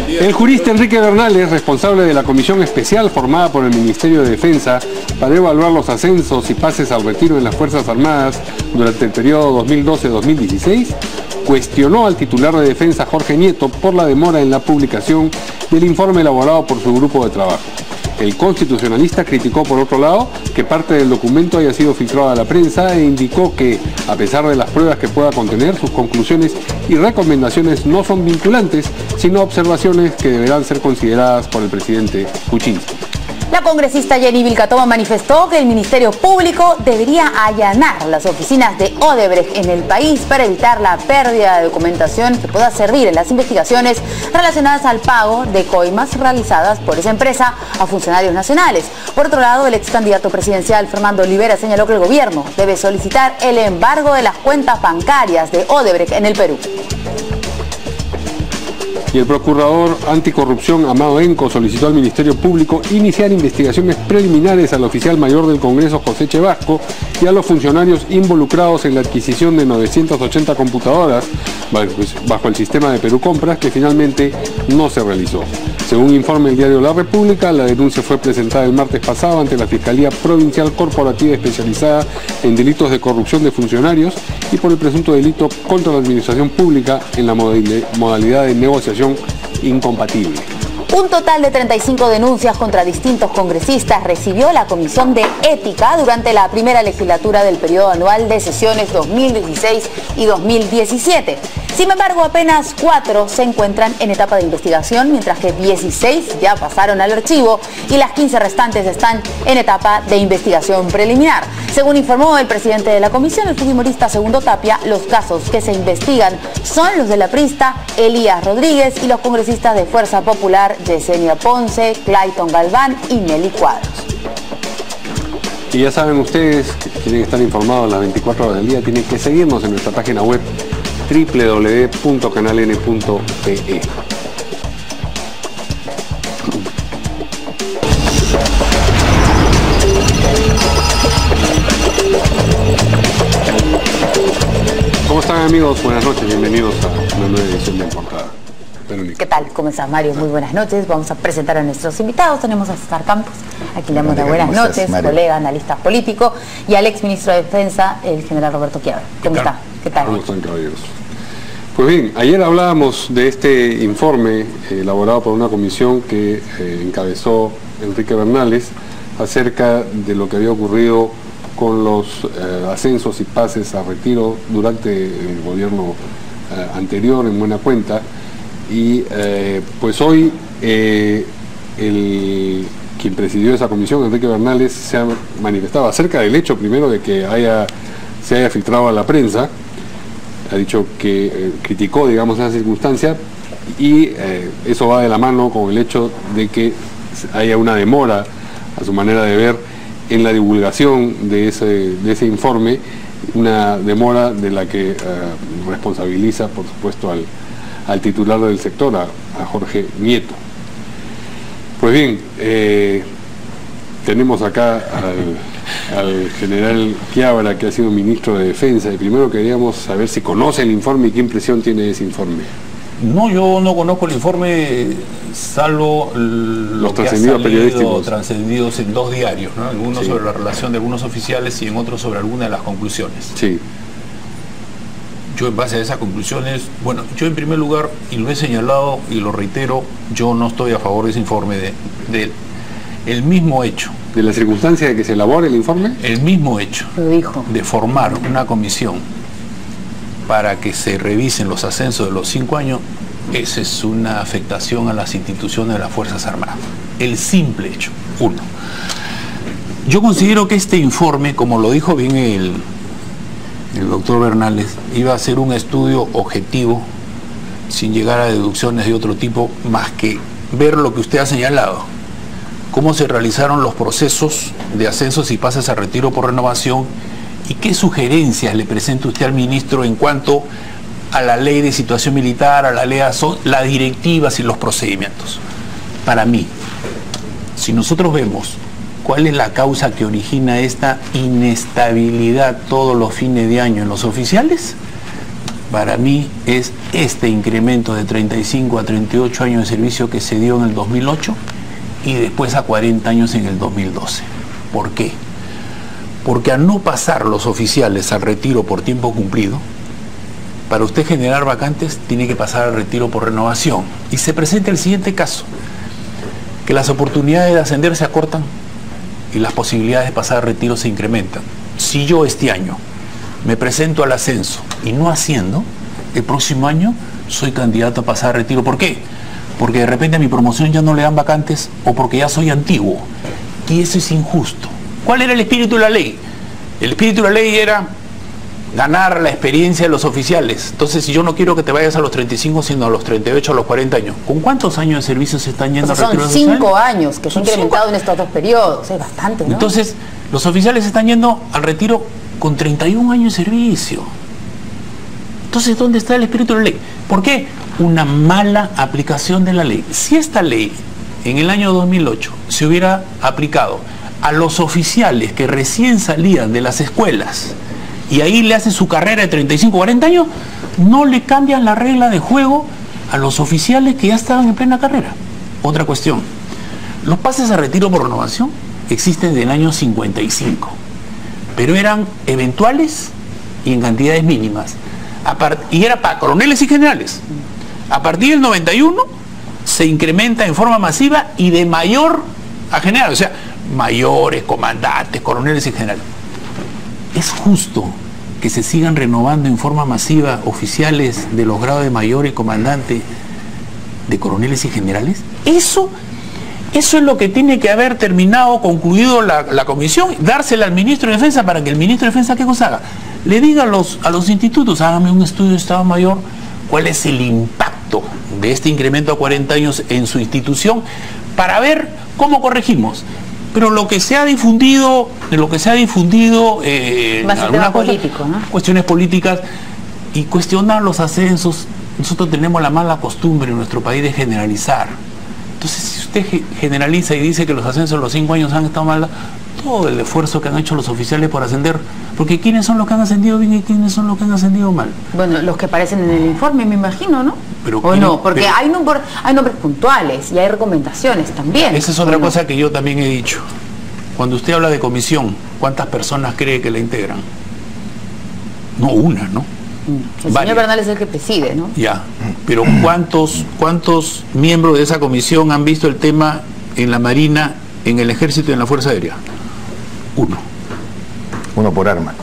El jurista Enrique Bernales, responsable de la comisión especial formada por el Ministerio de Defensa para evaluar los ascensos y pases al retiro en las Fuerzas Armadas durante el periodo 2012-2016, cuestionó al titular de Defensa Jorge Nieto por la demora en la publicación del informe elaborado por su grupo de trabajo. El constitucionalista criticó, por otro lado, que parte del documento haya sido filtrado a la prensa e indicó que, a pesar de las pruebas que pueda contener, sus conclusiones y recomendaciones no son vinculantes, sino observaciones que deberán ser consideradas por el presidente Kuczynski. La congresista Jenny Vilcatoma manifestó que el Ministerio Público debería allanar las oficinas de Odebrecht en el país para evitar la pérdida de documentación que pueda servir en las investigaciones relacionadas al pago de coimas realizadas por esa empresa a funcionarios nacionales. Por otro lado, el ex candidato presidencial Fernando Olivera señaló que el gobierno debe solicitar el embargo de las cuentas bancarias de Odebrecht en el Perú. Y el procurador anticorrupción Amado Enco solicitó al Ministerio Público iniciar investigaciones preliminares al oficial mayor del Congreso José Chevasco y a los funcionarios involucrados en la adquisición de 980 computadoras bajo el sistema de Perú Compras, que finalmente no se realizó. Según informa el diario La República, la denuncia fue presentada el martes pasado ante la Fiscalía Provincial Corporativa Especializada en Delitos de Corrupción de Funcionarios y por el presunto delito contra la administración pública en la modalidad de negociación incompatible. Un total de 35 denuncias contra distintos congresistas recibió la Comisión de Ética durante la primera legislatura del periodo anual de sesiones 2016 y 2017. Sin embargo, apenas 4 se encuentran en etapa de investigación, mientras que 16 ya pasaron al archivo y las 15 restantes están en etapa de investigación preliminar. Según informó el presidente de la comisión, el fujimorista Segundo Tapia, los casos que se investigan son los del aprista Elías Rodríguez y los congresistas de Fuerza Popular Yesenia Ponce, Clayton Galván y Nelly Cuadros. Y ya saben ustedes, que quieren estar informados en las 24 horas del día, tienen que seguirnos en nuestra página web www.canaln.pe. ¿Cómo están, amigos? Buenas noches, bienvenidos a una nueva edición de En Portada. ¿Qué tal? ¿Cómo estás, Mario? Muy buenas noches. Vamos a presentar a nuestros invitados. Tenemos a César Campos, aquí le damos las buenas noches, colega, analista político, y al ex ministro de Defensa, el general Roberto Quiabra. ¿Cómo está? ¿Qué tal? ¿Cómo están, caballeros? Pues bien, ayer hablábamos de este informe elaborado por una comisión que encabezó Enrique Bernales acerca de lo que había ocurrido con los ascensos y pases a retiro durante el gobierno anterior, en buena cuenta. Y pues hoy quien presidió esa comisión, Enrique Bernales, se ha manifestado acerca del hecho primero de que se haya filtrado a la prensa. Ha dicho que criticó, digamos, esa circunstancia, y eso va de la mano con el hecho de que haya una demora, a su manera de ver, en la divulgación de ese informe, una demora de la que responsabiliza, por supuesto, al titular del sector, a Jorge Nieto. Pues bien, tenemos acá al general Quiabra, que ha sido ministro de Defensa, y primero queríamos saber si conoce el informe y qué impresión tiene de ese informe. No, yo no conozco el informe, salvo los trascendidos periodísticos trascendidos en 2 diarios, ¿no? Algunos sobre la relación de algunos oficiales y en otros sobre algunas de las conclusiones. Sí. Yo, en base a esas conclusiones, bueno, yo en primer lugar, y lo he señalado y lo reitero, yo no estoy a favor de ese informe, el mismo hecho. ¿De la circunstancia de que se elabore el informe? El mismo hecho. Lo dijo. De formar una comisión para que se revisen los ascensos de los 5 años, esa es una afectación a las instituciones de las Fuerzas Armadas. El simple hecho, 1. Yo considero que este informe, como lo dijo bien el doctor Bernales, iba a ser un estudio objetivo, sin llegar a deducciones de otro tipo, más que ver lo que usted ha señalado, cómo se realizaron los procesos de ascensos y pases a retiro por renovación, y qué sugerencias le presenta usted al ministro en cuanto a la ley de situación militar, a la ley de las directivas y los procedimientos. Para mí, si nosotros vemos cuál es la causa que origina esta inestabilidad todos los fines de año en los oficiales, para mí es este incremento de 35 a 38 años de servicio que se dio en el 2008 y después a 40 años en el 2012. ¿Por qué? Porque al no pasar los oficiales al retiro por tiempo cumplido, para usted generar vacantes tiene que pasar al retiro por renovación. Y se presenta el siguiente caso, que las oportunidades de ascender se acortan y las posibilidades de pasar al retiro se incrementan. Si yo este año me presento al ascenso y no asciendo, el próximo año soy candidato a pasar a retiro. ¿Por qué? Porque de repente a mi promoción ya no le dan vacantes o porque ya soy antiguo. Y eso es injusto. ¿Cuál era el espíritu de la ley? El espíritu de la ley era ganar la experiencia de los oficiales. Entonces, si yo no quiero que te vayas a los 35, sino a los 38, a los 40 años. ¿Con cuántos años de servicio se están yendo a retiro social? Son 5 años que se han incrementado en estos dos periodos. Es bastante, ¿no? Entonces, los oficiales se están yendo al retiro con 31 años de servicio. Entonces, ¿dónde está el espíritu de la ley? ¿Por qué? Una mala aplicación de la ley. Si esta ley, en el año 2008, se hubiera aplicado a los oficiales que recién salían de las escuelas y ahí le hacen su carrera de 35, 40 años, no le cambian la regla de juego a los oficiales que ya estaban en plena carrera. Otra cuestión, los pases a retiro por renovación existen desde el año 55, pero eran eventuales y en cantidades mínimas, y era para coroneles y generales. A partir del 91 se incrementa en forma masiva y de mayor a general, o sea, mayores, comandantes, coroneles y generales. ¿Es justo que se sigan renovando en forma masiva oficiales de los grados de mayor y comandante, de coroneles y generales? Eso es lo que tiene que haber terminado, concluido la comisión, dársela al ministro de Defensa para que el ministro de Defensa, ¿qué cosa haga? Le diga a los institutos, hágame un estudio de Estado Mayor, cuál es el impacto de este incremento a 40 años en su institución, para ver cómo corregimos. Pero lo que se ha difundido, algunas político, ¿no? Cuestiones políticas y cuestionar los ascensos. Nosotros tenemos la mala costumbre en nuestro país de generalizar. Entonces, si usted generaliza y dice que los ascensos en los 5 años han estado mal, todo el esfuerzo que han hecho los oficiales por ascender, porque ¿quiénes son los que han ascendido bien y quiénes son los que han ascendido mal? Bueno, los que aparecen en el informe, me imagino, ¿no? Pero, ¿o no? Porque hay nombres puntuales y hay recomendaciones también. Esa es otra cosa que yo también he dicho. Cuando usted habla de comisión, ¿cuántas personas cree que la integran? No una, ¿no? El señor Bernal es el que preside, ¿no? Ya, pero ¿cuántos miembros de esa comisión han visto el tema en la Marina, en el Ejército y en la Fuerza Aérea? Uno por arma.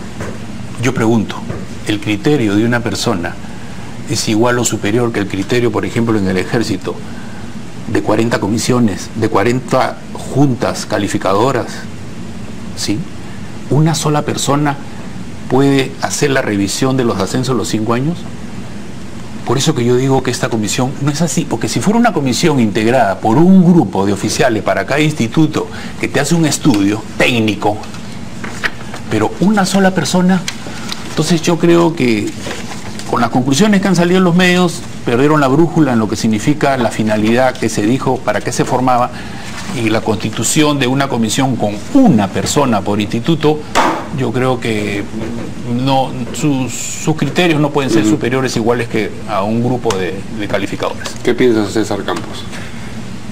Yo pregunto, ¿el criterio de una persona es igual o superior que el criterio, por ejemplo, en el Ejército, de 40 comisiones, de 40 juntas calificadoras? ¿Sí? ¿Una sola persona puede hacer la revisión de los ascensos los 5 años? Por eso que yo digo que esta comisión no es así, porque si fuera una comisión integrada por un grupo de oficiales para cada instituto que te hace un estudio técnico, pero una sola persona, entonces yo creo que con las conclusiones que han salido en los medios, perdieron la brújula en lo que significa la finalidad que se dijo, para qué se formaba, y la constitución de una comisión con una persona por instituto. Yo creo que no, sus criterios no pueden ser superiores, iguales que a un grupo de calificadores. ¿Qué piensas, César Campos?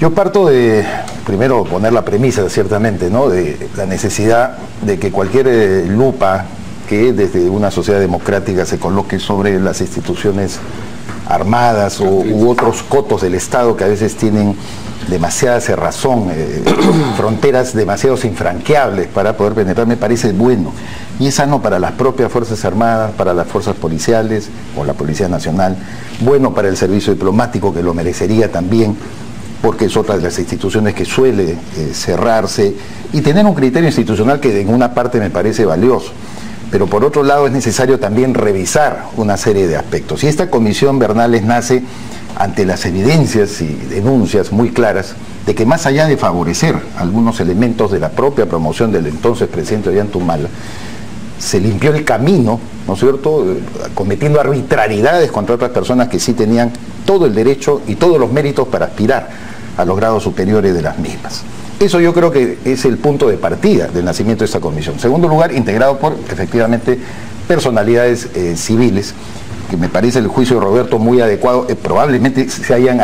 Yo parto de, primero, poner la premisa, ciertamente, ¿no?, de la necesidad de que cualquier lupa que desde una sociedad democrática se coloque sobre las instituciones armadas u otros cotos del Estado que a veces tienen demasiada cerrazón, fronteras demasiado infranqueables para poder penetrar, me parece bueno. Y es sano para las propias Fuerzas Armadas, para las fuerzas policiales o la Policía Nacional, bueno para el servicio diplomático, que lo merecería también, porque es otra de las instituciones que suele cerrarse, y tener un criterio institucional que en una parte me parece valioso. Pero por otro lado es necesario también revisar una serie de aspectos. Y esta comisión Bernales nace ante las evidencias y denuncias muy claras de que, más allá de favorecer algunos elementos de la propia promoción del entonces presidente Ollantumala, se limpió el camino, ¿no es cierto?, cometiendo arbitrariedades contra otras personas que sí tenían todo el derecho y todos los méritos para aspirar a los grados superiores de las mismas. Eso yo creo que es el punto de partida del nacimiento de esta comisión. En segundo lugar, integrado por, efectivamente, personalidades civiles que me parece el juicio de Roberto muy adecuado, probablemente se hayan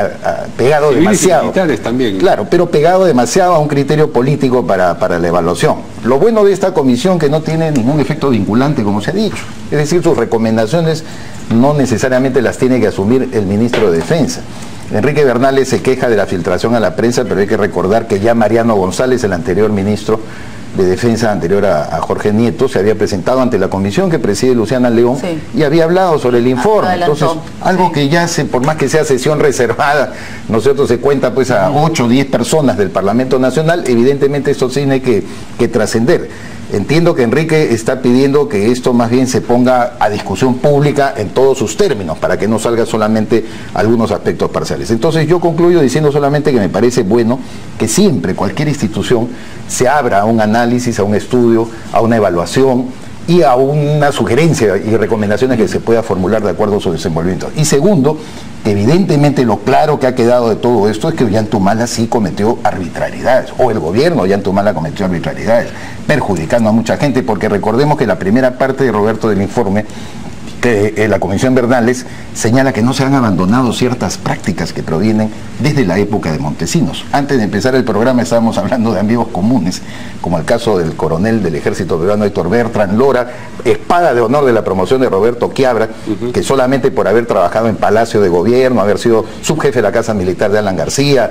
pegado demasiado. Militares también. Claro, pero pegado demasiado a un criterio político para la evaluación. Lo bueno de esta comisión que no tiene ningún efecto vinculante, como se ha dicho. Es decir, sus recomendaciones no necesariamente las tiene que asumir el ministro de Defensa. Enrique Bernales se queja de la filtración a la prensa, pero hay que recordar que ya Mariano González, el anterior ministro de Defensa anterior a Jorge Nieto, se había presentado ante la comisión que preside Luciana León, sí, y había hablado sobre el informe. Entonces, algo sí, que ya por más que sea sesión reservada, ¿no es cierto?, se cuenta pues a 8 o 10 personas del Parlamento Nacional, evidentemente esto tiene que trascender. Entiendo que Enrique está pidiendo que esto más bien se ponga a discusión pública en todos sus términos, para que no salga solamente algunos aspectos parciales. Entonces yo concluyo diciendo solamente que me parece bueno que siempre cualquier institución se abra a un análisis, a un estudio, a una evaluación y a una sugerencia y recomendaciones que se pueda formular de acuerdo a su desenvolvimiento. Y segundo, evidentemente lo claro que ha quedado de todo esto es que Ollantumala sí cometió arbitrariedades, o el gobierno de Ollantumala cometió arbitrariedades, perjudicando a mucha gente, porque recordemos que la primera parte de Roberto del informe, que la Comisión Bernales señala que no se han abandonado ciertas prácticas que provienen desde la época de Montesinos. Antes de empezar el programa estábamos hablando de amigos comunes, como el caso del coronel del ejército peruano Héctor Bertrand Lora, espada de honor de la promoción de Roberto Quiabra, que solamente por haber trabajado en Palacio de Gobierno, haber sido subjefe de la Casa Militar de Alan García,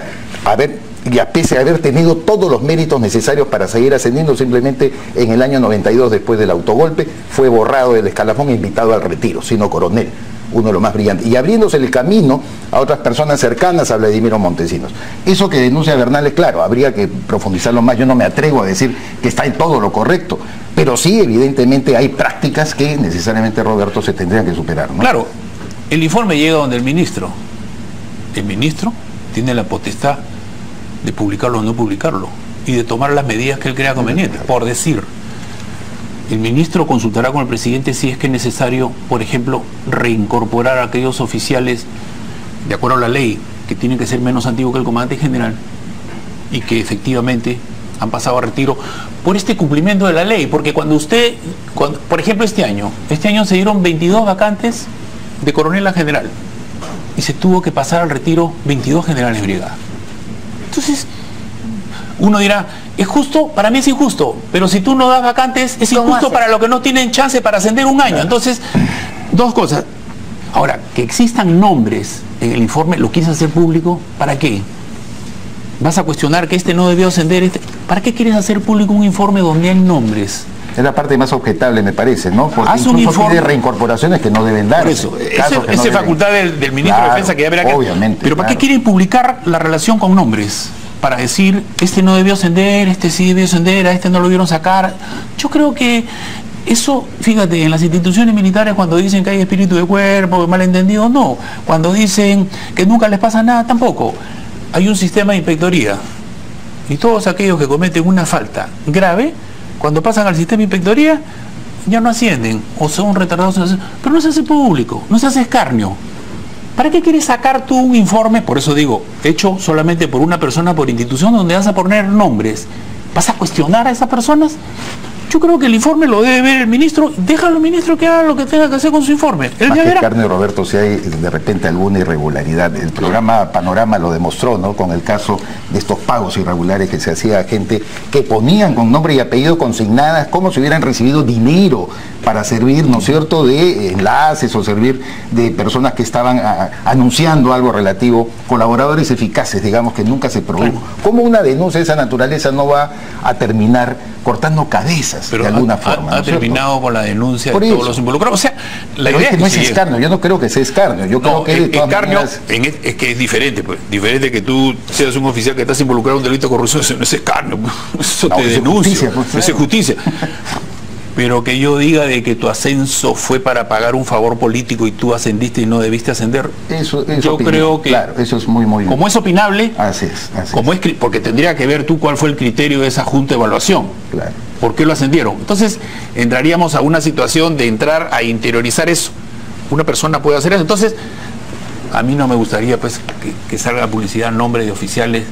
y a pese a haber tenido todos los méritos necesarios para seguir ascendiendo, simplemente en el año 92, después del autogolpe, fue borrado del escalafón e invitado al retiro, sino coronel, uno de los más brillantes, y abriéndose el camino a otras personas cercanas a Vladimiro Montesinos. Eso que denuncia Bernales, claro, habría que profundizarlo más, yo no me atrevo a decir que está en todo lo correcto, pero sí, evidentemente hay prácticas que necesariamente, Roberto, se tendrían que superar, ¿no? Claro, el informe llega donde el ministro tiene la potestad de publicarlo o no publicarlo, y de tomar las medidas que él crea convenientes. Por decir, el ministro consultará con el presidente si es que es necesario, por ejemplo, reincorporar a aquellos oficiales, de acuerdo a la ley, que tienen que ser menos antiguos que el comandante general, y que efectivamente han pasado a retiro por este cumplimiento de la ley. Porque cuando por ejemplo, este año se dieron 22 vacantes de coronel a general, y se tuvo que pasar al retiro 22 generales de brigada. Entonces, uno dirá, ¿es justo? Para mí es injusto, pero si tú no das vacantes, es injusto para los que no tienen chance para ascender un año. Entonces, dos cosas. Ahora, que existan nombres en el informe, ¿lo quieres hacer público? ¿Para qué? ¿Vas a cuestionar que este no debió ascender? ¿Para qué quieres hacer público un informe donde hay nombres? Es la parte más objetable, me parece, ¿no? Porque haz un informe de reincorporaciones que no deben dar. Por eso, esa es facultad del ministro de Defensa, que ya verá que... Obviamente. Pero ¿para qué quieren publicar la relación con nombres? Para decir, este no debió ascender, este sí debió ascender, a este no lo vieron sacar. Yo creo que eso, fíjate, en las instituciones militares, cuando dicen que hay espíritu de cuerpo, malentendido, no. Cuando dicen que nunca les pasa nada, tampoco. Hay un sistema de inspectoría, y todos aquellos que cometen una falta grave, cuando pasan al sistema de inspectoría, ya no ascienden, o son retardados, pero no se hace público, no se hace escarnio. ¿Para qué quieres sacar tú un informe? Por eso digo, hecho solamente por una persona, por institución, donde vas a poner nombres. ¿Vas a cuestionar a esas personas? Yo creo que el informe lo debe ver el ministro. Déjalo al ministro que haga lo que tenga que hacer con su informe. Él más ya que verá. Carne, Roberto, si hay de repente alguna irregularidad. El programa Panorama lo demostró, ¿no? Con el caso de estos pagos irregulares que se hacía a gente que ponían con nombre y apellido consignadas como si hubieran recibido dinero para servir, ¿no es cierto?, de enlaces o servir de personas que estaban anunciando algo relativo, colaboradores eficaces, digamos, que nunca se produjo. Claro. ¿Cómo una denuncia de esa naturaleza no va a terminar cortando cabezas? Pero de alguna forma? Ha terminado con la denuncia de todos los involucrados. O sea, la idea es que no es escarnio, yo no creo que sea escarnio. Yo creo que escarnio es que es diferente, pues. Diferente que tú seas un oficial que estás involucrado en un delito de corrupción, eso no es escarnio, eso te denuncia, eso es justicia. Pero que yo diga de que tu ascenso fue para pagar un favor político y tú ascendiste y no debiste ascender, eso yo creo que, claro, eso es muy como es opinable, así es. Porque tendría que ver tú cuál fue el criterio de esa junta de evaluación. Claro. ¿Por qué lo ascendieron? Entonces entraríamos a una situación de entrar a interiorizar eso. Una persona puede hacer eso. Entonces, a mí no me gustaría pues que salga publicidad en nombre de oficiales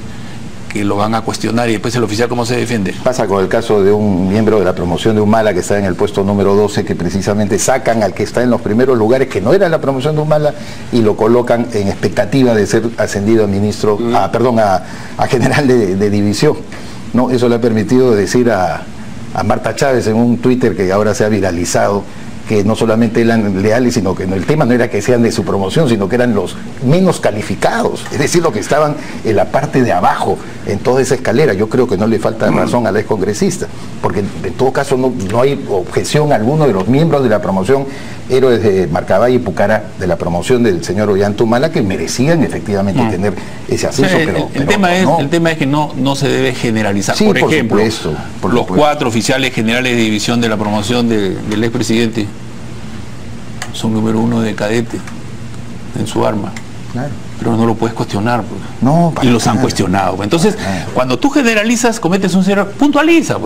que lo van a cuestionar y después el oficial cómo se defiende. Pasa con el caso de un miembro de la promoción de Humala que está en el puesto número 12, que precisamente sacan al que está en los primeros lugares, que no era la promoción de Humala, y lo colocan en expectativa de ser ascendido a ministro, a general de división. ¿No? Eso le ha permitido decir a Marta Chávez en un Twitter que ahora se ha viralizado, que no solamente eran leales, sino que el tema no era que sean de su promoción, sino que eran los menos calificados, es decir, los que estaban en la parte de abajo, en toda esa escalera. Yo creo que no le falta razón a la excongresista, porque en todo caso no hay objeción a alguno de los miembros de la promoción, héroes de Marcabay y Pucara, de la promoción del señor Ollanta Humala, que merecían efectivamente tener ese ascenso. El tema es que no se debe generalizar. Sí, por ejemplo, por los 4 oficiales generales de división de la promoción del expresidente son número 1 de cadete en su arma. Claro. Pero no lo puedes cuestionar, pues. No, y los han cuestionado. Entonces, cuando tú generalizas, cometes un error, puntualiza.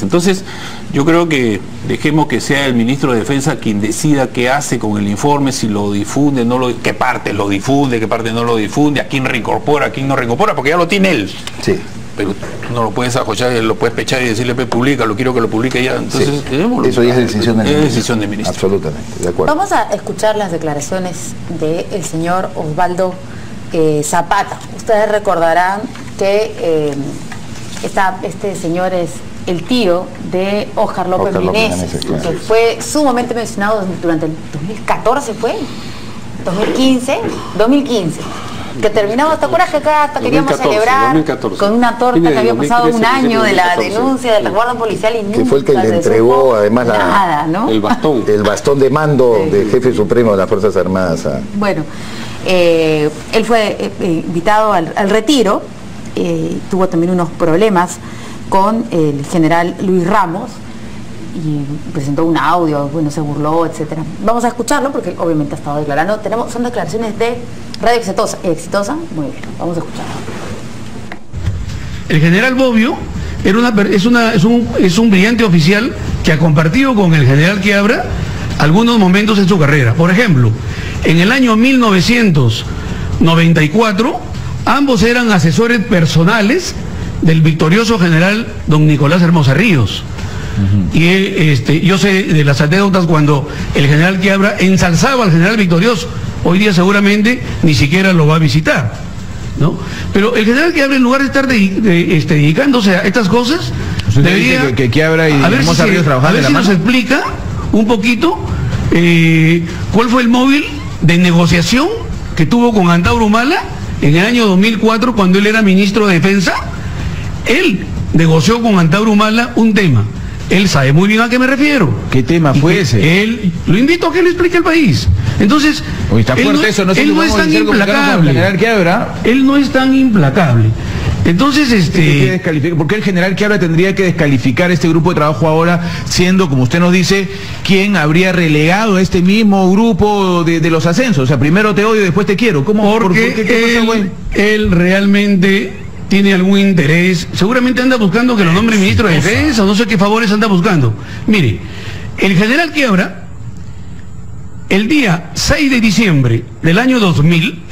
Entonces, yo creo que dejemos que sea el ministro de Defensa quien decida qué hace con el informe, si lo difunde, qué parte lo difunde, qué parte no lo difunde, a quién reincorpora, a quién no reincorpora, porque ya lo tiene él. Sí. Pero tú no lo puedes ajochar, lo puedes pechar y decirle, publica, lo quiero que lo publique ya. Entonces, sí, eso ya es decisión del ministro. Absolutamente, de acuerdo. Vamos a escuchar las declaraciones del señor Osvaldo Zapata. Ustedes recordarán que este señor es el tío de Óscar López Meneses, que fue sumamente mencionado durante el 2014, ¿fue? 2015. Que terminaba, ¿te acuerdas que acá hasta queríamos celebrar 2014. Con una torta que había pasado un año de la denuncia del resguardo policial y nunca que fue el que le entregó además ¿no? el bastón de mando del jefe supremo de las Fuerzas Armadas. Bueno, él fue invitado al retiro, tuvo también unos problemas con el general Luis Ramos y presentó un audio, bueno, se burló, etcétera. Vamos a escucharlo porque obviamente ha estado declarando. Son declaraciones de Radio Exitosa. Muy bien, vamos a escucharlo. El general Bobbio es un brillante oficial que ha compartido con el general Quiabra algunos momentos en su carrera. Por ejemplo, en el año 1994, ambos eran asesores personales del victorioso general don Nicolás Hermosa Ríos. Y yo sé de las anécdotas cuando el general Quiabra ensalzaba al general victorioso. Hoy día seguramente ni siquiera lo va a visitar, ¿no? Pero el general Quiabra, en lugar de estar dedicándose a estas cosas, debería que Quiabra y Hermosa Ríos trabajan de la mano. Nos explica un poquito cuál fue el móvil de negociación que tuvo con Antauro Humala en el año 2004 cuando él era ministro de Defensa. Él negoció con Antauro Humala un tema. Él sabe muy bien a qué me refiero. ¿Qué tema fue ese? Él lo invito a que le explique al país. Entonces, él no es tan implacable. Él no es tan implacable. Entonces, ¿por qué el general Quiabra tendría que descalificar este grupo de trabajo ahora, siendo, como usted nos dice, quien habría relegado a este mismo grupo de los ascensos? O sea, primero te odio y después te quiero. Porque él realmente tiene algún interés, seguramente anda buscando que lo nombre ministro de Defensa, o no sé qué favores anda buscando. Mire, el general Quiabra, el día 6 de diciembre del año 2000,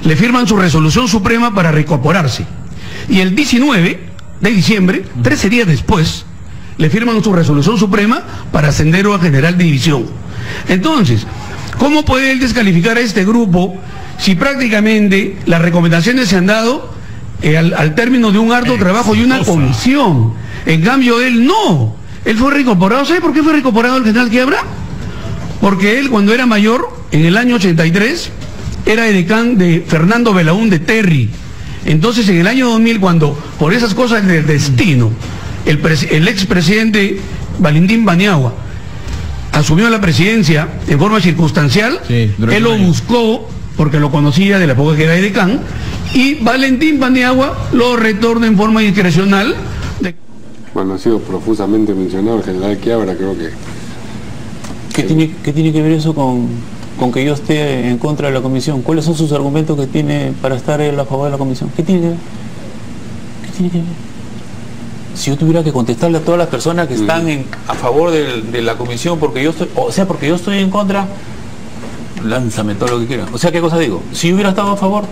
le firman su resolución suprema para reincorporarse. Y el 19 de diciembre, 13 días después, le firman su resolución suprema para ascender a general de división. Entonces, ¿cómo puede él descalificar a este grupo si prácticamente las recomendaciones se han dado al término de un arduo trabajo y una comisión? En cambio, él no. Él fue reincorporado. ¿Sabe por qué fue reincorporado el general Quiabra? Porque él, cuando era mayor, en el año 83, era edecán de Fernando Belaún de Terry. Entonces, en el año 2000, cuando, por esas cosas del destino, el expresidente Valentín Paniagua asumió la presidencia en forma circunstancial, él lo buscó porque lo conocía de la época que era edecán, y Valentín Paniagua lo retorna en forma discrecional. Bueno, ha sido profusamente mencionado el general Quiabra, creo que... ¿Qué tiene que ver eso con que yo esté en contra de la comisión? ¿Cuáles son sus argumentos que tiene para estar él a favor de la comisión? ¿Qué tiene que ver? Si yo tuviera que contestarle a todas las personas que están a favor de la comisión porque yo estoy en contra, lánzame todo lo que quieras. O sea, ¿qué cosa digo? Si yo hubiera estado a favor,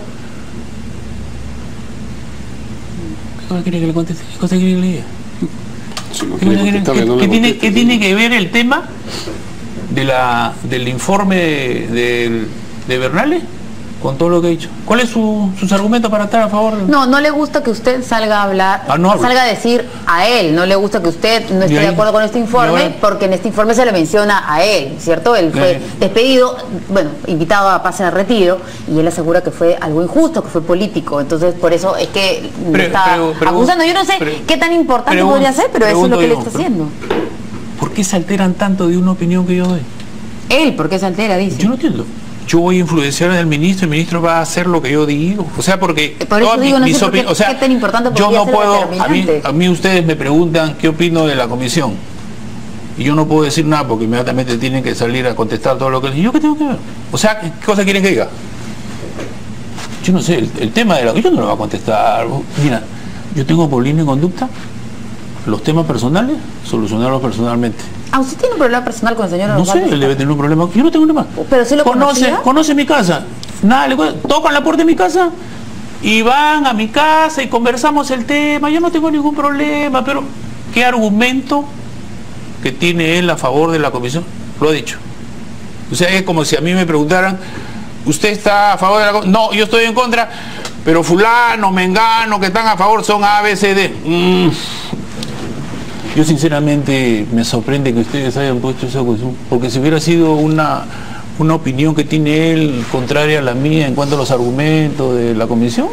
¿Qué quiere que le conteste? ¿Qué cosa quiere que le diga? Si no quiere contestarle, no le conteste. ¿Qué tiene que ver el tema del informe de Bernales con todo lo que he dicho? ¿Cuáles son sus argumentos para estar a favor? No le gusta que usted salga a hablar, salga a decir a él, no le gusta que usted no esté de acuerdo con este informe, porque en este informe se le menciona a él, ¿cierto? Él fue despedido, bueno, invitado a pase de retiro, y él asegura que fue algo injusto, que fue político, entonces por eso es que está acusando. Yo no sé qué tan importante podría ser, pero eso es lo que él está haciendo. ¿Por qué se alteran tanto de una opinión que yo doy? Él, ¿por qué se altera? Dice. Yo no entiendo. Yo voy a influenciar en el ministro va a hacer lo que yo digo. O sea, porque por eso digo, no sé por qué, o sea, qué tan importante yo no puedo, a mí ustedes me preguntan qué opino de la comisión. Y yo no puedo decir nada porque inmediatamente tienen que salir a contestar todo lo que... ¿Y yo qué tengo que ver? O sea, ¿qué cosa quieren que diga? Yo no sé, el tema de la... Yo no lo voy a contestar. Mira, yo tengo por línea de conducta los temas personales, solucionarlos personalmente. ¿Ah, usted tiene un problema personal con el señor No sé, él debe tener un problema. Yo no tengo nada más. ¿Pero sí lo conoce mi casa. Nada, tocan la puerta de mi casa y van a mi casa y conversamos el tema. Yo no tengo ningún problema, pero ¿qué argumento que tiene él a favor de la comisión? Lo ha dicho. O sea, es como si a mí me preguntaran, ¿usted está a favor de la comisión? No, yo estoy en contra, pero fulano, mengano, que están a favor son A, B, C, D. Yo sinceramente me sorprende que ustedes hayan puesto esa cuestión, porque si hubiera sido una opinión que tiene él contraria a la mía en cuanto a los argumentos de la comisión.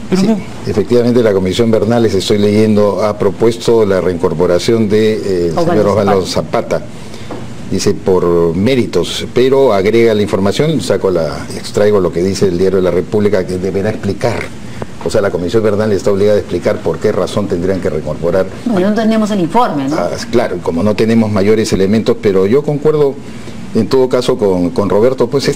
¿Pero sí, efectivamente la comisión Bernales, estoy leyendo, ha propuesto la reincorporación del señor Osvaldo Zapata. Dice por méritos, pero agrega la información, extraigo lo que dice el Diario de la República, que deberá explicar. O sea, la comisión Bernales está obligada a explicar por qué razón tendrían que reincorporar. No tenemos el informe, ¿no? Claro, como no tenemos mayores elementos, pero yo concuerdo en todo caso con Roberto, pues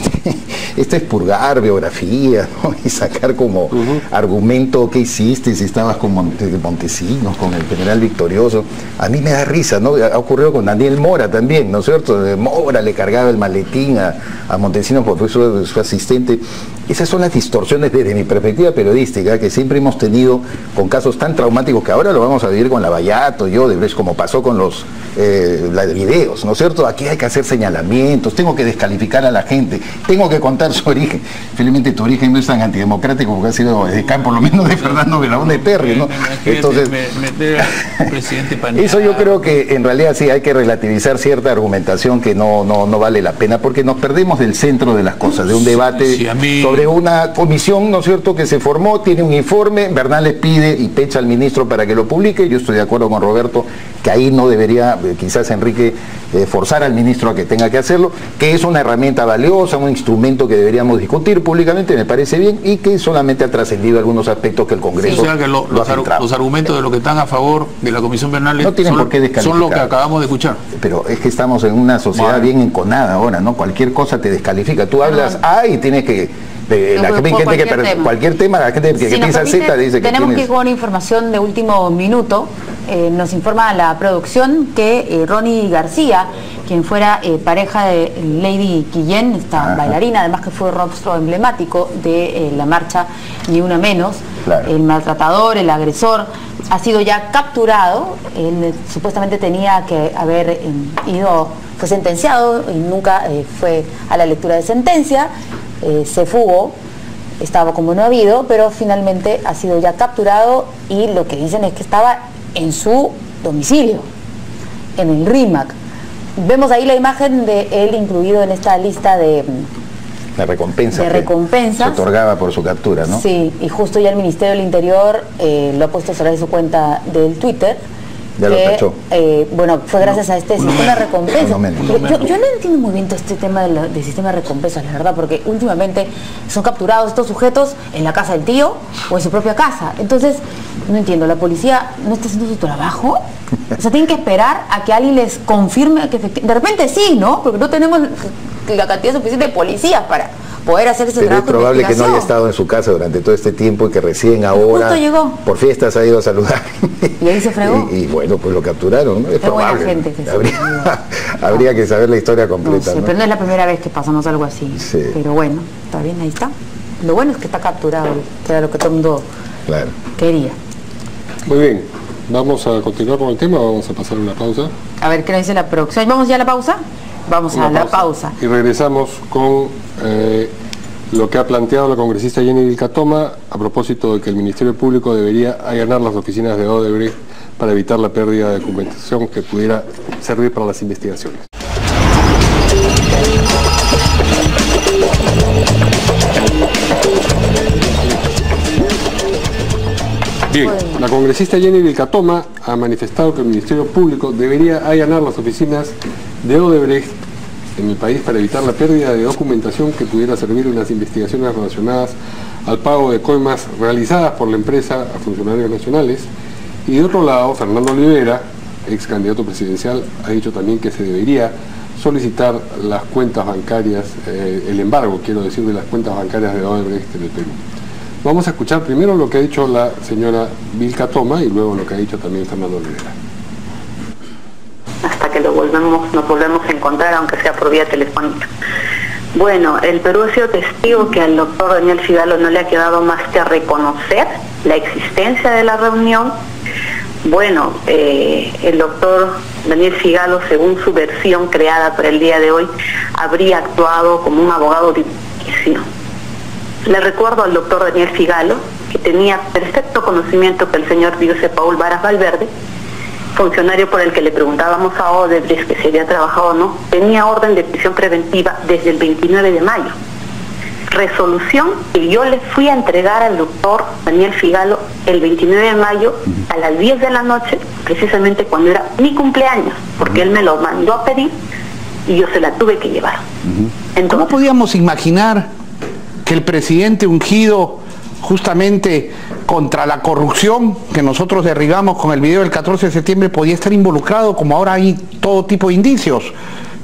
este es purgar biografía, ¿no? Y sacar como argumento qué hiciste, si estabas con Montesinos, con el general Victorioso. A mí me da risa, ¿no? Ha ocurrido con Daniel Mora también, ¿no es cierto? Mora le cargaba el maletín a Montesinos porque fue su asistente. Esas son las distorsiones desde mi perspectiva periodística que siempre hemos tenido con casos tan traumáticos que ahora lo vamos a vivir con Lavallato y Odebrecht, como pasó con los videos, ¿no es cierto? Aquí hay que hacer señalamientos, tengo que descalificar a la gente, tengo que contar su origen. Felizmente tu origen no es tan antidemocrático porque ha sido de por lo menos de Fernando Belaúnde de Perry, ¿no? Entonces, eso yo creo que en realidad sí hay que relativizar cierta argumentación que no vale la pena, porque nos perdemos del centro de las cosas, de un debate sobre una comisión, ¿no es cierto?, que se formó, tiene un informe, Bernales pide y pecha al ministro para que lo publique. Yo estoy de acuerdo con Roberto que ahí no debería, quizás Enrique, forzar al ministro a que tenga que hacerlo, que es una herramienta valiosa, un instrumento que deberíamos discutir públicamente, me parece bien, y que solamente ha trascendido algunos aspectos que el Congreso... O sea que los argumentos de los que están a favor de la comisión Bernales no tienen por qué descalificar. Son lo que acabamos de escuchar. Pero es que estamos en una sociedad bien enconada ahora, ¿no? Cualquier cosa te descalifica. Tú hablas A y tienes que... cualquier tema, la gente que piensa Z dice que tenemos que ir con información de último minuto. Nos informa la producción que Ronnie García, quien fuera pareja de Lady Guillén, esta bailarina, además que fue rostro emblemático de la marcha Ni Una Menos, el maltratador, el agresor, ha sido ya capturado. Él supuestamente tenía que haber fue sentenciado y nunca fue a la lectura de sentencia. Se fugó, estaba como no habido, pero finalmente ha sido ya capturado, y lo que dicen es que estaba en su domicilio, en el RIMAC. Vemos ahí la imagen de él incluido en esta lista de recompensas se otorgaba por su captura, ¿no? Sí, y justo ya el Ministerio del Interior lo ha puesto sobre su cuenta del Twitter. Ya lo tachó. Bueno, fue gracias a este sistema de recompensas. Yo no entiendo muy bien todo este tema del sistema de recompensas, la verdad, porque últimamente son capturados estos sujetos en la casa del tío o en su propia casa. Entonces, no entiendo, ¿la policía no está haciendo su trabajo? O sea, tienen que esperar a que alguien les confirme que efectivamente... De repente sí, ¿no? Porque no tenemos la cantidad suficiente de policías para poder hacer ese trabajo. Pero es probable que no haya estado en su casa durante todo este tiempo y que recién ahora, por fiestas, ha ido a saludar. ¿Y ahí se fregó? Y bueno, pues lo capturaron, ¿no? Es probable. Buena gente que habría que saber la historia completa. No sé, pero no es la primera vez que pasamos algo así. Sí. Pero bueno, está bien, ahí está. Lo bueno es que está capturado, que era lo que todo el mundo quería. Muy bien, vamos a continuar con el tema, vamos a pasar una pausa. A ver qué nos dice la producción. ¿Vamos ya a la pausa? Vamos a la pausa. Y regresamos con lo que ha planteado la congresista Jenny Vilcatoma a propósito de que el Ministerio Público debería allanar las oficinas de Odebrecht para evitar la pérdida de documentación que pudiera servir para las investigaciones. Bien, la congresista Jenny Vilcatoma ha manifestado que el Ministerio Público debería allanar las oficinas de Odebrecht en el país para evitar la pérdida de documentación que pudiera servir en las investigaciones relacionadas al pago de coimas realizadas por la empresa a funcionarios nacionales. Y de otro lado, Fernando Olivera, ex candidato presidencial, ha dicho también que se debería solicitar las cuentas bancarias, el embargo, quiero decir, de las cuentas bancarias de Odebrecht en el Perú. Vamos a escuchar primero lo que ha dicho la señora Vilcatoma y luego lo que ha dicho también Fernando Olivera. Hasta que nos volvemos a encontrar, aunque sea por vía telefónica. Bueno, el Perú ha sido testigo que al doctor Daniel Figalo no le ha quedado más que reconocer la existencia de la reunión. Bueno, el doctor Daniel Figalo, según su versión creada para el día de hoy, habría actuado como un abogado de juicio. Le recuerdo al doctor Daniel Figalo que tenía perfecto conocimiento que el señor José Paul Varas Valverde, funcionario por el que le preguntábamos a Odebrecht que si había trabajado o no, tenía orden de prisión preventiva desde el 29 de mayo. Resolución que yo le fui a entregar al doctor Daniel Figalo el 29 de mayo a las 10 de la noche, precisamente cuando era mi cumpleaños, porque él me lo mandó a pedir y yo se la tuve que llevar. Entonces, ¿cómo podíamos imaginar que el presidente ungido justamente contra la corrupción que nosotros derribamos con el video del 14 de septiembre podía estar involucrado, como ahora hay todo tipo de indicios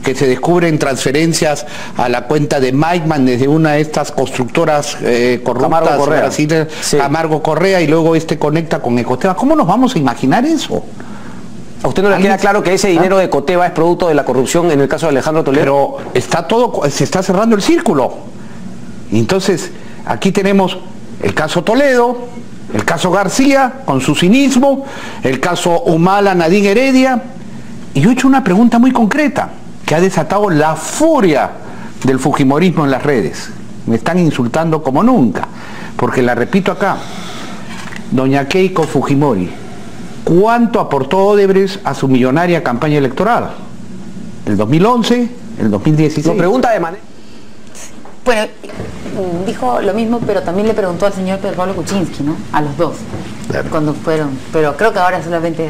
que se descubren transferencias a la cuenta de Maikman desde una de estas constructoras corruptas brasileñas, sí. Camargo Correa, y luego conecta con Ecoteva? ¿Cómo nos vamos a imaginar eso? ¿A usted no le queda claro que ese dinero de Ecoteva es producto de la corrupción en el caso de Alejandro Toledo? Pero está todo, se está cerrando el círculo. Entonces, aquí tenemos el caso Toledo, el caso García, con su cinismo, el caso Humala Nadine Heredia, y yo he hecho una pregunta muy concreta, que ha desatado la furia del fujimorismo en las redes. Me están insultando como nunca, porque la repito acá, doña Keiko Fujimori, ¿cuánto aportó Odebrecht a su millonaria campaña electoral? ¿El 2011? ¿El 2016? Lo pregunta de manera... Bueno, dijo lo mismo, pero también le preguntó al señor Pedro Pablo Kuczynski, ¿no? A los dos, claro, cuando fueron, pero creo que ahora solamente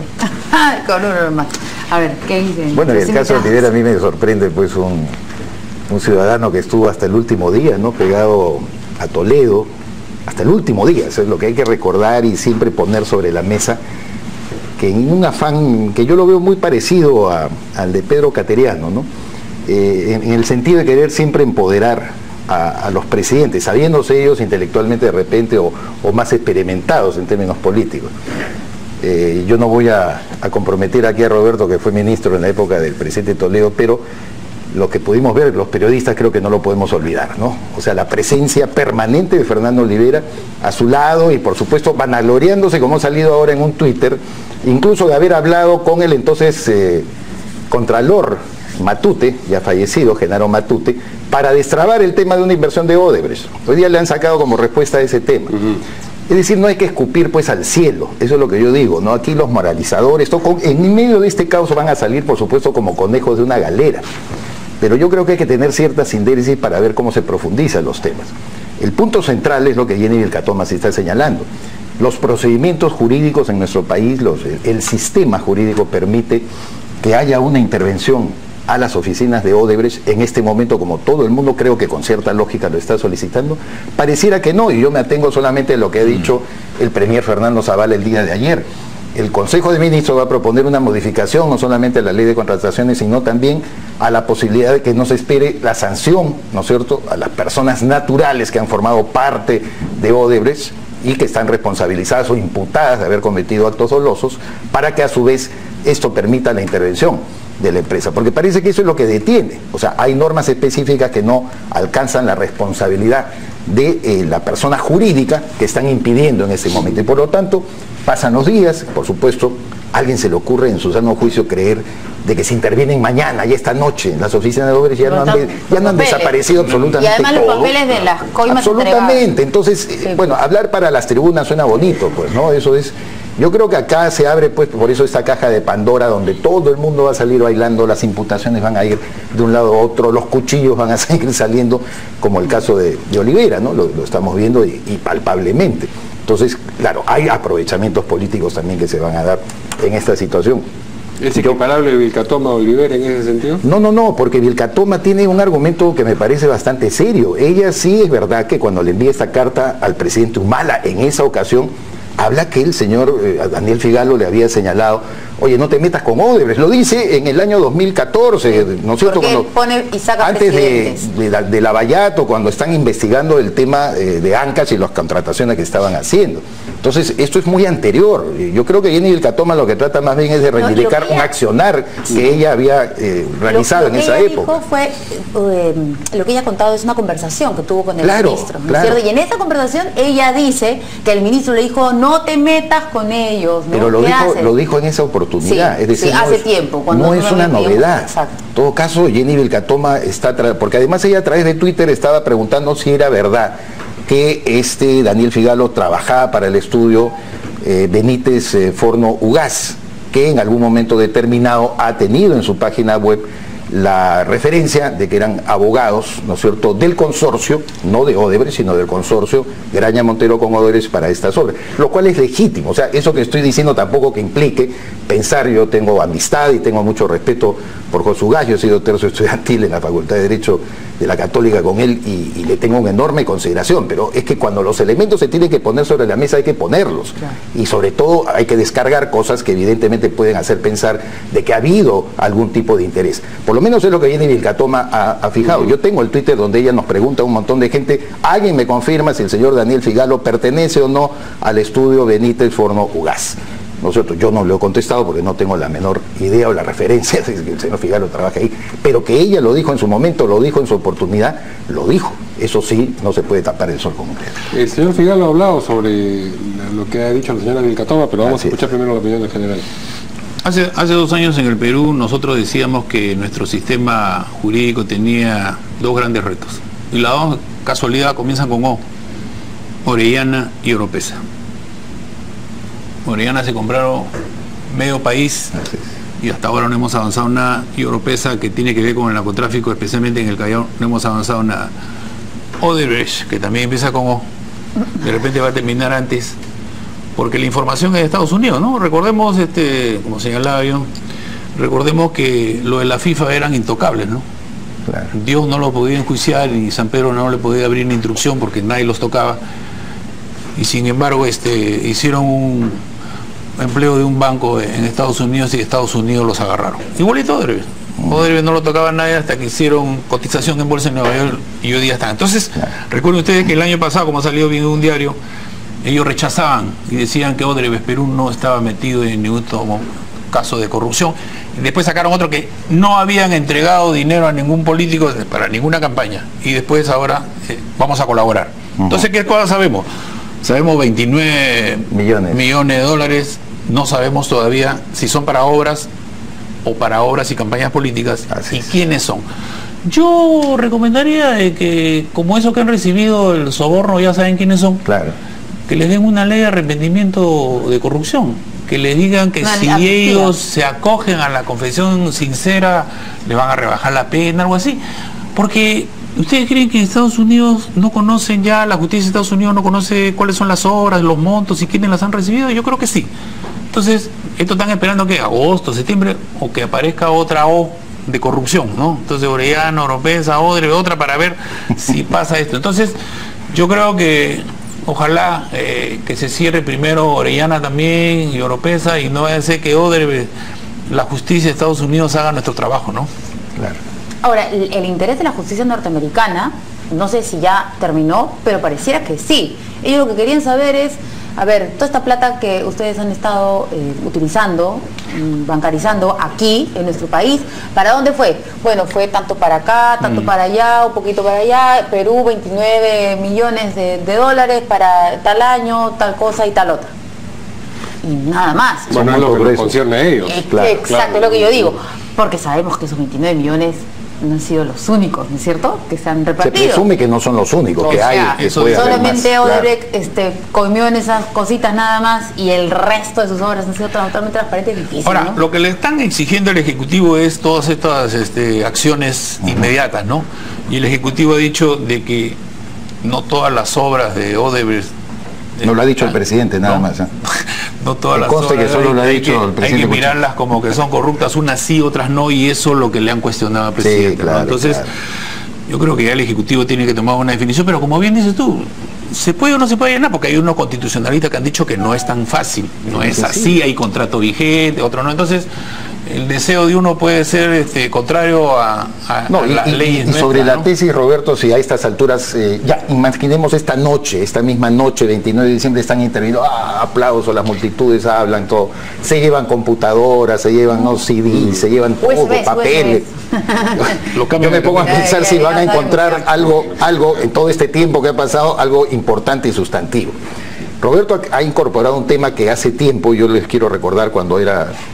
con uno más. A ver, ¿qué dicen? Bueno, en el caso de Olivera a mí me sorprende pues un ciudadano que estuvo hasta el último día, ¿no? Pegado a Toledo, hasta el último día. Eso es lo que hay que recordar y siempre poner sobre la mesa, que en un afán que yo lo veo muy parecido al de Pedro Cateriano, ¿no? En el sentido de querer siempre empoderar a los presidentes, sabiéndose ellos intelectualmente de repente o más experimentados en términos políticos. Yo no voy a comprometer aquí a Roberto, que fue ministro en la época del presidente Toledo, pero lo que pudimos ver, los periodistas, creo que no lo podemos olvidar, ¿no? O sea, la presencia permanente de Fernando Olivera a su lado y por supuesto vanagloriándose, como ha salido ahora en un Twitter, incluso de haber hablado con el entonces contralor Matute, ya fallecido, Genaro Matute, para destrabar el tema de una inversión de Odebrecht. Hoy día le han sacado como respuesta a ese tema. Es decir, no hay que escupir pues al cielo, eso es lo que yo digo, ¿no? Aquí los moralizadores, en medio de este caos van a salir, por supuesto, como conejos de una galera. Pero yo creo que hay que tener cierta síntesis para ver cómo se profundizan los temas. El punto central es lo que Jenny Vilcatoma se está señalando. Los procedimientos jurídicos en nuestro país, el sistema jurídico permite que haya una intervención a las oficinas de Odebrecht en este momento, como todo el mundo creo que con cierta lógica lo está solicitando. Pareciera que no, y yo me atengo solamente a lo que ha dicho el premier Fernando Zavala el día de ayer. El Consejo de Ministros va a proponer una modificación no solamente a la ley de contrataciones, sino también a la posibilidad de que no se espere la sanción, ¿no es cierto?, a las personas naturales que han formado parte de Odebrecht y que están responsabilizadas o imputadas de haber cometido actos dolosos, para que a su vez esto permita la intervención de la empresa, porque parece que eso es lo que detiene. O sea, hay normas específicas que no alcanzan la responsabilidad de la persona jurídica que están impidiendo en ese momento, y por lo tanto Pasan los días, por supuesto, a alguien se le ocurre en su sano juicio creer de que se intervienen mañana y esta noche en las oficinas de Odebrecht ya no han desaparecido absolutamente. Y además todo. los papeles de las coimas absolutamente. Entonces, bueno, hablar para las tribunas suena bonito, pues, ¿no? Eso es. Yo creo que acá se abre, pues, por eso esta caja de Pandora donde todo el mundo va a salir bailando, las imputaciones van a ir de un lado a otro, los cuchillos van a seguir saliendo, como el caso de Olivera, ¿no? Lo estamos viendo y palpablemente. Entonces, claro, hay aprovechamientos políticos también que se van a dar en esta situación. ¿Es equiparable Vilcatoma a Olivera en ese sentido? No, porque Vilcatoma tiene un argumento que me parece bastante serio. Ella sí es verdad que cuando le envía esta carta al presidente Humala en esa ocasión, habla que el señor Daniel Figalo le había señalado, oye, no te metas con Odebrecht. Lo dice en el año 2014, ¿no es cierto? Porque pone y saca antes de Lavallato, cuando están investigando el tema de ANCAS y las contrataciones que estaban haciendo. Entonces, esto es muy anterior. Yo creo que Jenny Vilcatoma lo que trata más bien es de reivindicar un accionar que ella había realizado en esa época. Lo que ella dijo fue, lo que ella ha contado es una conversación que tuvo con el ministro, ¿no es cierto? Y en esa conversación ella dice que el ministro le dijo, no te metas con ellos, ¿no? Pero lo dijo en esa oportunidad, sí, es decir, sí, hace tiempo, no es una novedad. Exacto. En todo caso, Jenny Vilcatoma está, porque además ella a través de Twitter estaba preguntando si era verdad que Daniel Figalo trabajaba para el estudio Benítez Forno Ugaz, que en algún momento determinado ha tenido en su página web la referencia de que eran abogados, ¿no es cierto?, del consorcio, no de Odebrecht, sino del consorcio Graña Montero con Odebrecht para estas obras, lo cual es legítimo. O sea, eso que estoy diciendo tampoco que implique pensar, yo tengo amistad y tengo mucho respeto por José Ugaz, yo he sido tercio estudiantil en la Facultad de Derecho de la Católica con él y le tengo una enorme consideración, pero es que cuando los elementos se tienen que poner sobre la mesa hay que ponerlos, claro. Y sobre todo hay que descargar cosas que evidentemente pueden hacer pensar de que ha habido algún tipo de interés. Por lo menos es lo que Jenny Vilcatoma ha fijado. Yo tengo el Twitter donde ella nos pregunta a un montón de gente, alguien me confirma si el señor Daniel Figalo pertenece o no al estudio Benítez Forno Ugaz. Nosotros, yo no lo he contestado porque no tengo la menor idea o la referencia de que el señor Figalo trabaja ahí, pero que ella lo dijo en su momento, lo dijo en su oportunidad, lo dijo. Eso sí, no se puede tapar el sol con un dedo. El señor Figalo ha hablado sobre lo que ha dicho la señora Vilcatoma, pero vamos a escuchar primero la opinión del general. Hace 2 años en el Perú nosotros decíamos que nuestro sistema jurídico tenía 2 grandes retos. Y las 2 casualidad comienzan con O, Orellana y Oropesa. Orellana se compraron medio país y hasta ahora no hemos avanzado nada, y Oropesa, que tiene que ver con el narcotráfico, especialmente en el Callao, no hemos avanzado nada. Odebrecht, que también empieza con O, de repente va a terminar antes, porque la información es de Estados Unidos, ¿no? Recordemos, como señalaba yo, recordemos que lo de la FIFA eran intocables, ¿no? Claro. Dios no lo podía enjuiciar y San Pedro no le podía abrir una instrucción porque nadie los tocaba, y sin embargo hicieron un empleo de un banco en Estados Unidos y Estados Unidos los agarraron. Igualito Odebrecht. Odebrecht no lo tocaba nadie hasta que hicieron cotización en bolsa en Nueva York y hoy día están. Entonces, recuerden ustedes que el año pasado, como ha salido bien en un diario, ellos rechazaban y decían que Odebrecht Perú no estaba metido en ningún caso de corrupción. Y después sacaron otro que no habían entregado dinero a ningún político para ninguna campaña. Y después ahora vamos a colaborar. Entonces, ¿qué cosas sabemos? Sabemos 29 millones de dólares. No sabemos todavía si son para obras o para obras y campañas políticas. Así y es. ¿Quiénes son? Yo recomendaría que, como esos que han recibido el soborno ya saben quiénes son, claro, que les den una ley de arrepentimiento de corrupción, que les digan que si ellos se acogen a la confesión sincera le van a rebajar la pena, algo así. Porque ¿ustedes creen que en Estados Unidos no conocen ya, la justicia de Estados Unidos no conoce cuáles son las obras, los montos y quiénes las han recibido? Yo creo que sí. Entonces, esto están esperando que agosto, septiembre, o que aparezca otra O de corrupción, ¿no? Entonces, Orellana, Oropesa, Odebrecht, otra para ver si pasa esto. Entonces, yo creo que ojalá que se cierre primero Orellana también y Oropesa, y no vaya a ser que Odebrecht, la justicia de Estados Unidos haga nuestro trabajo, ¿no? Claro. Ahora, el interés de la justicia norteamericana, no sé si ya terminó, pero pareciera que sí. Ellos lo que querían saber es, a ver, toda esta plata que ustedes han estado utilizando, bancarizando aquí, en nuestro país, ¿para dónde fue? Bueno, fue tanto para acá, tanto para allá, un poquito para allá, Perú 29 millones de dólares para tal año, tal cosa y tal otra. y nada más. Bueno, es lo que les concierne a ellos. Exacto, es lo que yo digo. Porque sabemos que esos 29 millones no han sido los únicos, ¿no es cierto?, que se han repartido. Se presume que no son los únicos, que hay. Que solamente Odebrecht comió en esas cositas nada más y el resto de sus obras han sido totalmente transparentes y difíciles. Ahora, ¿no? lo que le están exigiendo al Ejecutivo es todas estas acciones inmediatas, ¿no? Y el Ejecutivo ha dicho de que no todas las obras de Odebrecht... No lo ha dicho el presidente, nada más. No todas las obras, que solo lo ha dicho el presidente. Hay que mirarlas como que son corruptas, unas sí, otras no, y eso es lo que le han cuestionado al presidente. Sí, claro, ¿no? Entonces, yo creo que ya el Ejecutivo tiene que tomar una definición, pero como bien dices tú, ¿se puede o no se puede llenar? Porque hay unos constitucionalistas que han dicho que no es tan fácil, no es así, hay contrato vigente, otro no. Entonces, el deseo de uno puede ser contrario a las leyes. Y sobre la tesis, Roberto, si a estas alturas, ya imaginemos esta misma noche, 29 de diciembre, están interviniendo, aplausos, las multitudes hablan, todo, se llevan computadoras, se llevan CDs, se llevan todo, papeles. Yo me pongo a pensar si van a encontrar algo en todo este tiempo que ha pasado, algo importante y sustantivo. Roberto ha incorporado un tema que hace tiempo, yo les quiero recordar, cuando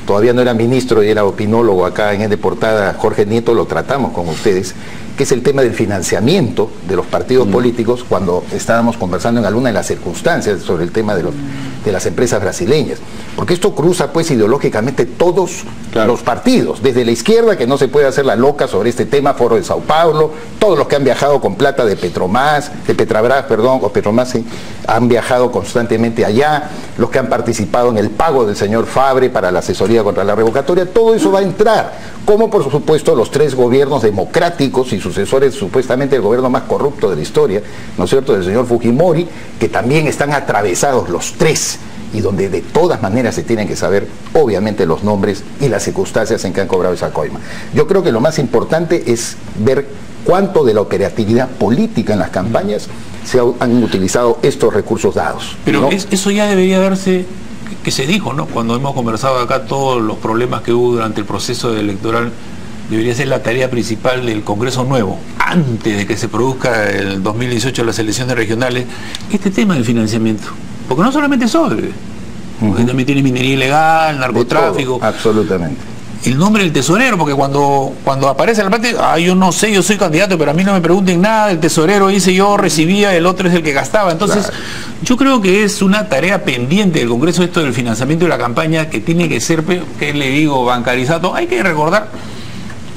todavía no era ministro y era opinólogo acá en de Portada, Jorge Nieto, lo tratamos con ustedes, que es el tema del financiamiento de los partidos políticos, cuando estábamos conversando en alguna de las circunstancias sobre el tema de las empresas brasileñas. Porque esto cruza pues ideológicamente todos los partidos, desde la izquierda, que no se puede hacer la loca sobre este tema, Foro de Sao Paulo, todos los que han viajado con plata de Petrobras, sí, han viajado constantemente allá, los que han participado en el pago del señor Fabre para la asesoría contra la revocatoria, todo eso va a entrar, como por supuesto los tres gobiernos democráticos y sucesores supuestamente del gobierno más corrupto de la historia, ¿no es cierto?, del señor Fujimori, que también están atravesados los tres, y donde de todas maneras se tienen que saber obviamente los nombres y las circunstancias en que han cobrado esa coima. Yo creo que lo más importante es ver cuánto de la operatividad política en las campañas se han utilizado estos recursos dados. Pero ¿no? Eso ya debería verse, que se dijo, ¿no?, cuando hemos conversado acá todos los problemas que hubo durante el proceso electoral, debería ser la tarea principal del Congreso nuevo, antes de que se produzca el 2018 las elecciones regionales, este tema del financiamiento. Porque no solamente es Odebrecht, porque también tiene minería ilegal, narcotráfico. Todo, absolutamente. El nombre del tesorero, porque cuando aparece la parte, yo no sé, yo soy candidato, pero a mí no me pregunten nada, el tesorero dice yo recibía, el otro es el que gastaba. Entonces, yo creo que es una tarea pendiente del Congreso esto del financiamiento de la campaña, que tiene que ser, que le digo, bancarizado. Hay que recordar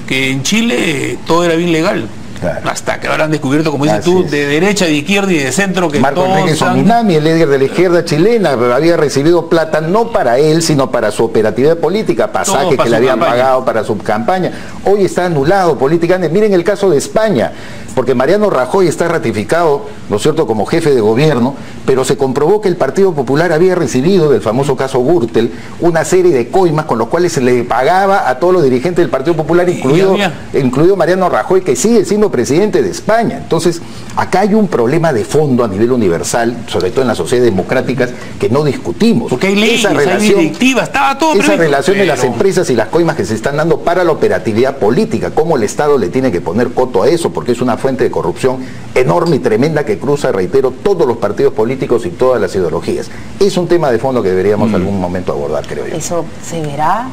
que en Chile todo era bien legal. Claro. Hasta que ahora han descubierto, como dices tú, de derecha, de izquierda y de centro, que Marco Enrique Sominami, el líder de la izquierda chilena, había recibido plata no para él, sino para su operatividad política, pasajes que le habían pagado para su campaña. Hoy está anulado políticamente. Miren el caso de España, porque Mariano Rajoy está ratificado, ¿no es cierto?, como jefe de gobierno, pero se comprobó que el Partido Popular había recibido, del famoso caso Gürtel, una serie de coimas con los cuales se le pagaba a todos los dirigentes del Partido Popular, incluido Mariano Rajoy, que sigue siendo presidente de España. Entonces, acá hay un problema de fondo a nivel universal, sobre todo en las sociedades democráticas, que no discutimos. Porque hay leyes, hay directivas, estaba todo esa relación de las empresas y las coimas que se están dando para la operatividad política, cómo el Estado le tiene que poner coto a eso, porque es una fuente de corrupción enorme y tremenda que cruza, reitero, todos los partidos políticos y todas las ideologías. Es un tema de fondo que deberíamos algún momento abordar, creo yo. Eso se verá.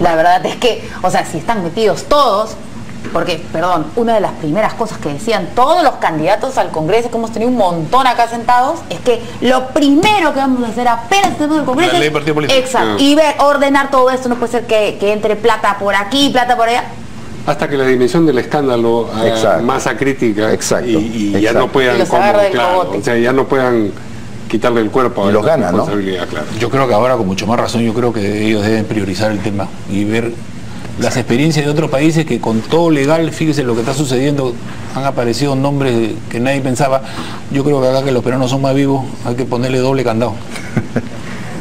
La verdad es que, o sea, si están metidos todos, porque, perdón, una de las primeras cosas que decían todos los candidatos al Congreso, que hemos tenido un montón acá sentados, es que lo primero que vamos a hacer apenas estemos en el Congreso, la ley de partido político. Exacto, y ordenar todo esto. No puede ser que entre plata por aquí, plata por allá. Hasta que la dimensión del escándalo haga masa crítica y ya no puedan, o sea, ya no puedan quitarle el cuerpo a los ganan, ¿no? Claro. Yo creo que ahora, con mucho más razón, yo creo que ellos deben priorizar el tema y ver las experiencias de otros países que con todo legal, fíjese lo que está sucediendo, han aparecido nombres que nadie pensaba. Yo creo que acá, que los peruanos son más vivos, hay que ponerle doble candado.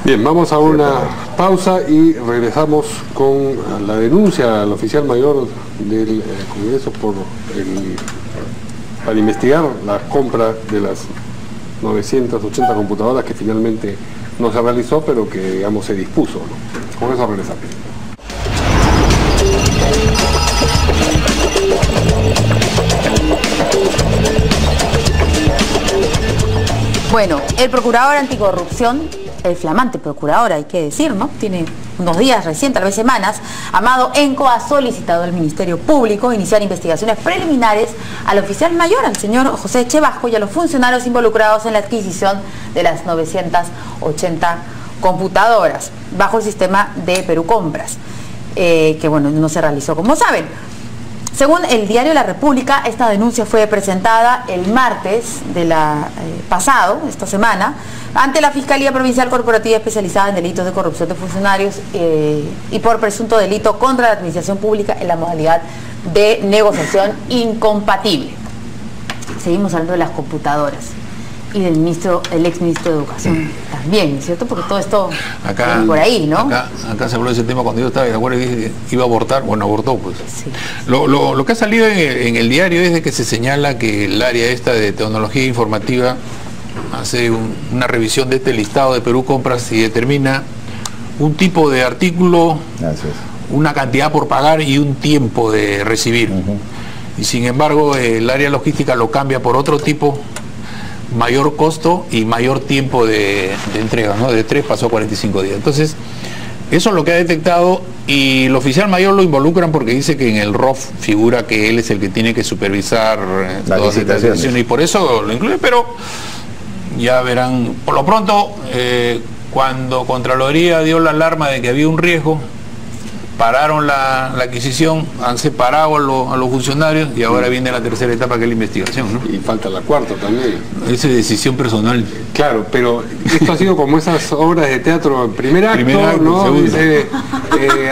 Bien, vamos a una pausa y regresamos con la denuncia al oficial mayor del Congreso para investigar la compra de las 980 computadoras que finalmente no se realizó, pero que, digamos, se dispuso, ¿no? Con eso regresamos. Bueno, el procurador anticorrupción el flamante procurador, hay que decir, ¿no? Tiene unos días recién, tal vez semanas, Amado Enco ha solicitado al Ministerio Público iniciar investigaciones preliminares al oficial mayor, al señor José Chevasco, y a los funcionarios involucrados en la adquisición de las 980 computadoras bajo el sistema de Perú Compras, que bueno, no se realizó, como saben. Según el diario La República, esta denuncia fue presentada el martes de pasado, esta semana, ante la Fiscalía Provincial Corporativa especializada en delitos de corrupción de funcionarios y por presunto delito contra la administración pública en la modalidad de negociación incompatible. Seguimos hablando de las computadoras y del exministro de Educación también, ¿cierto? Porque todo esto acá, por ahí, ¿no? Acá se habló de ese tema cuando yo estaba de acuerdo y dije que iba a abortar, bueno, abortó, pues. Sí. Lo que ha salido en el diario es de que se señala que el área esta de tecnología informativa hace una revisión de este listado de Perú Compras y determina un tipo de artículo, una cantidad por pagar y un tiempo de recibir. Y sin embargo, el área logística lo cambia por otro tipo, mayor costo y mayor tiempo de entrega, ¿no? De 3 pasó a 45 días. Entonces, eso es lo que ha detectado, y el oficial mayor lo involucran porque dice que en el ROF figura que él es el que tiene que supervisar todas estas decisiones, y por eso lo incluye, pero ya verán. Por lo pronto, cuando Contraloría dio la alarma de que había un riesgo, pararon la adquisición, han separado a los funcionarios, y ahora viene la tercera etapa, que es la investigación, ¿no? Y falta la cuarta también. Esa es decisión personal. Claro, pero esto ha sido como esas obras de teatro, primer acto, ¿no? Dice,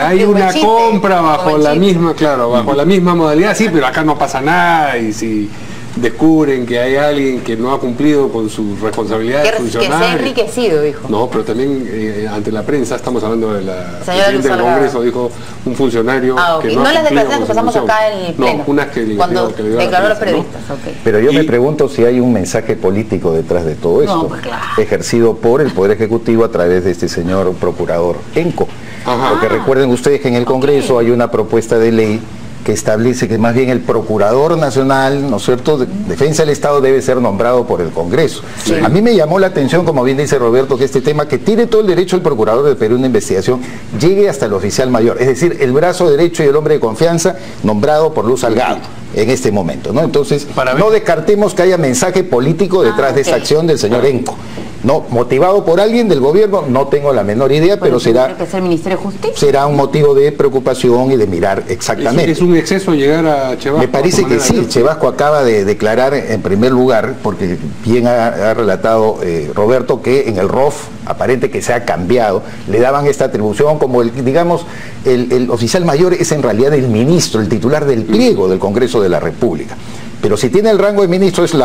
hay una compra bajo la misma, bajo la misma modalidad, sí, pero acá no pasa nada, y si descubren que hay alguien que no ha cumplido con sus responsabilidades funcionales. Que se ha enriquecido, dijo. No, pero también ante la prensa, estamos hablando de la presidenta del Congreso, dijo un funcionario que no las declaraciones que pasamos acá en el pleno. No, unas que le declaró a los periodistas. ¿No? Pero yo me pregunto si hay un mensaje político detrás de todo esto, pues claro, ejercido por el Poder Ejecutivo a través de este señor procurador Enco. Porque recuerden ustedes que en el Congreso hay una propuesta de ley que establece que más bien el Procurador Nacional, ¿no es cierto?, de Defensa del Estado debe ser nombrado por el Congreso. Sí. A mí me llamó la atención, como bien dice Roberto, que este tema, que tiene todo el derecho el Procurador de Perú, una investigación, llegue hasta el oficial mayor, es decir, el brazo derecho y el hombre de confianza nombrado por Luz Salgado en este momento, ¿no? Entonces, no descartemos que haya mensaje político detrás de esta acción del señor Enco. No, motivado por alguien del gobierno, no tengo la menor idea, pero será, que es el Ministerio de Justicia, será un motivo de preocupación y de mirar exactamente. ¿Es un exceso llegar a Chevasco? Me parece que sí. Chevasco acaba de declarar en primer lugar, porque bien ha relatado Roberto, que en el ROF aparente que se ha cambiado, le daban esta atribución como digamos, el oficial mayor es en realidad el ministro, el titular del pliego del Congreso de la República. Pero si tiene el rango de ministro es